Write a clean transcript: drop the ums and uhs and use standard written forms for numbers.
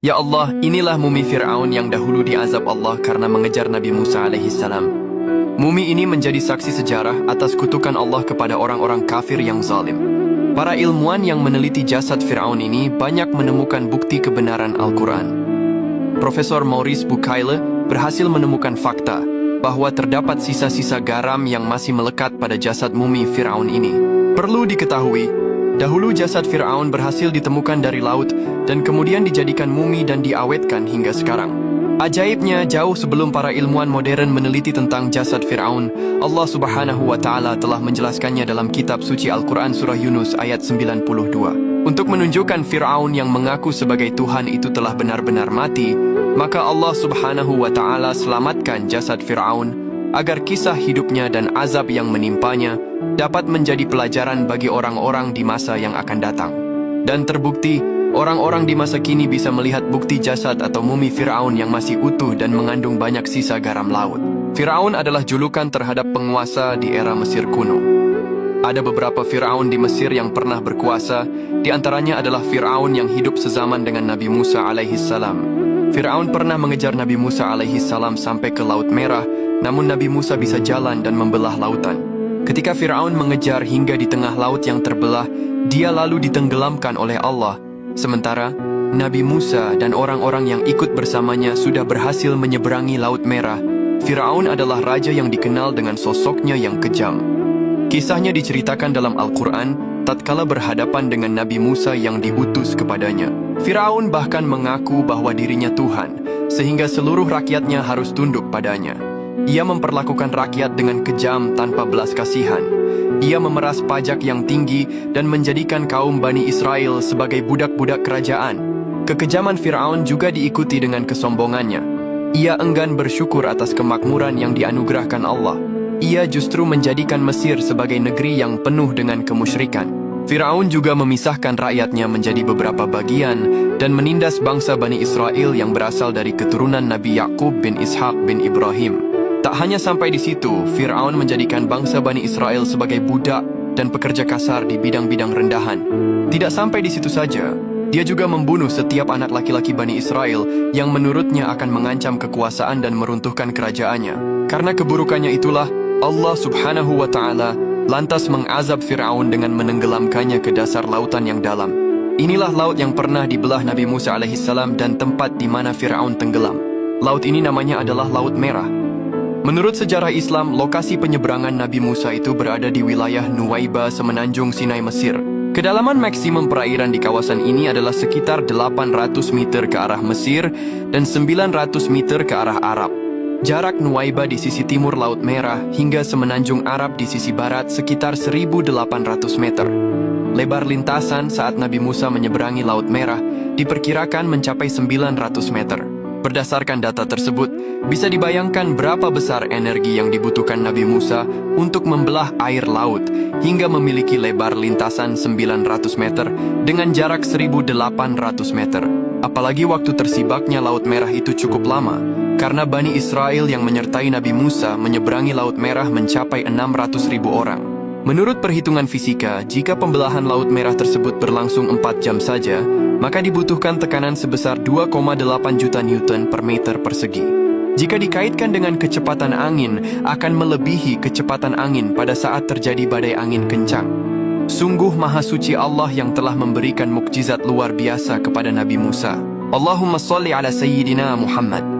Ya Allah, inilah mumi Fir'aun yang dahulu diazab Allah karena mengejar Nabi Musa alaihissalam. Mumi ini menjadi saksi sejarah atas kutukan Allah kepada orang-orang kafir yang zalim. Para ilmuwan yang meneliti jasad Fir'aun ini banyak menemukan bukti kebenaran Al-Quran. Profesor Maurice Bucaille berhasil menemukan fakta bahwa terdapat sisa-sisa garam yang masih melekat pada jasad mumi Fir'aun ini. Perlu diketahui, dahulu jasad Fir'aun berhasil ditemukan dari laut dan kemudian dijadikan mumi dan diawetkan hingga sekarang. Ajaibnya, jauh sebelum para ilmuwan modern meneliti tentang jasad Fir'aun, Allah Subhanahu wa Ta'ala telah menjelaskannya dalam kitab suci Al-Quran surah Yunus ayat 92. Untuk menunjukkan Fir'aun yang mengaku sebagai Tuhan itu telah benar-benar mati, maka Allah Subhanahu wa Ta'ala selamatkan jasad Fir'aun agar kisah hidupnya dan azab yang menimpanya dapat menjadi pelajaran bagi orang-orang di masa yang akan datang. Dan terbukti, orang-orang di masa kini bisa melihat bukti jasad atau mumi Fir'aun yang masih utuh dan mengandung banyak sisa garam laut. Fir'aun adalah julukan terhadap penguasa di era Mesir kuno. Ada beberapa Fir'aun di Mesir yang pernah berkuasa, di antaranya adalah Fir'aun yang hidup sezaman dengan Nabi Musa alaihissalam. Fir'aun pernah mengejar Nabi Musa alaihissalam sampai ke Laut Merah, namun Nabi Musa bisa jalan dan membelah lautan. Ketika Fir'aun mengejar hingga di tengah laut yang terbelah, dia lalu ditenggelamkan oleh Allah. Sementara, Nabi Musa dan orang-orang yang ikut bersamanya sudah berhasil menyeberangi Laut Merah. Fir'aun adalah raja yang dikenal dengan sosoknya yang kejam. Kisahnya diceritakan dalam Al-Quran tatkala berhadapan dengan Nabi Musa yang diutus kepadanya. Fir'aun bahkan mengaku bahwa dirinya Tuhan, sehingga seluruh rakyatnya harus tunduk padanya. Ia memperlakukan rakyat dengan kejam tanpa belas kasihan. Ia memeras pajak yang tinggi dan menjadikan kaum Bani Israel sebagai budak-budak kerajaan. Kekejaman Fir'aun juga diikuti dengan kesombongannya. Ia enggan bersyukur atas kemakmuran yang dianugerahkan Allah. Ia justru menjadikan Mesir sebagai negeri yang penuh dengan kemusyrikan. Fir'aun juga memisahkan rakyatnya menjadi beberapa bagian dan menindas bangsa Bani Israel yang berasal dari keturunan Nabi Yakub bin Ishak bin Ibrahim. Tak hanya sampai di situ, Fir'aun menjadikan bangsa Bani Israel sebagai budak dan pekerja kasar di bidang-bidang rendahan. Tidak sampai di situ saja, dia juga membunuh setiap anak laki-laki Bani Israel yang menurutnya akan mengancam kekuasaan dan meruntuhkan kerajaannya. Karena keburukannya itulah, Allah Subhanahu wa Ta'ala lantas mengazab Fir'aun dengan menenggelamkannya ke dasar lautan yang dalam. Inilah laut yang pernah dibelah Nabi Musa alaihissalam dan tempat di mana Fir'aun tenggelam. Laut ini namanya adalah Laut Merah. Menurut sejarah Islam, lokasi penyeberangan Nabi Musa itu berada di wilayah Nuwaiba, semenanjung Sinai, Mesir. Kedalaman maksimum perairan di kawasan ini adalah sekitar 800 meter ke arah Mesir dan 900 meter ke arah Arab. Jarak Nuwaiba di sisi timur Laut Merah hingga semenanjung Arab di sisi barat sekitar 1.800 meter. Lebar lintasan saat Nabi Musa menyeberangi Laut Merah diperkirakan mencapai 900 meter. Berdasarkan data tersebut, bisa dibayangkan berapa besar energi yang dibutuhkan Nabi Musa untuk membelah air laut hingga memiliki lebar lintasan 900 meter dengan jarak 1.800 meter. Apalagi waktu tersibaknya Laut Merah itu cukup lama, karena Bani Israel yang menyertai Nabi Musa menyeberangi Laut Merah mencapai 600.000 orang. Menurut perhitungan fisika, jika pembelahan Laut Merah tersebut berlangsung 4 jam saja, maka dibutuhkan tekanan sebesar 2,8 juta Newton per meter persegi. Jika dikaitkan dengan kecepatan angin, akan melebihi kecepatan angin pada saat terjadi badai angin kencang. Sungguh Maha Suci Allah yang telah memberikan mukjizat luar biasa kepada Nabi Musa. Allahumma salli ala Sayyidina Muhammad.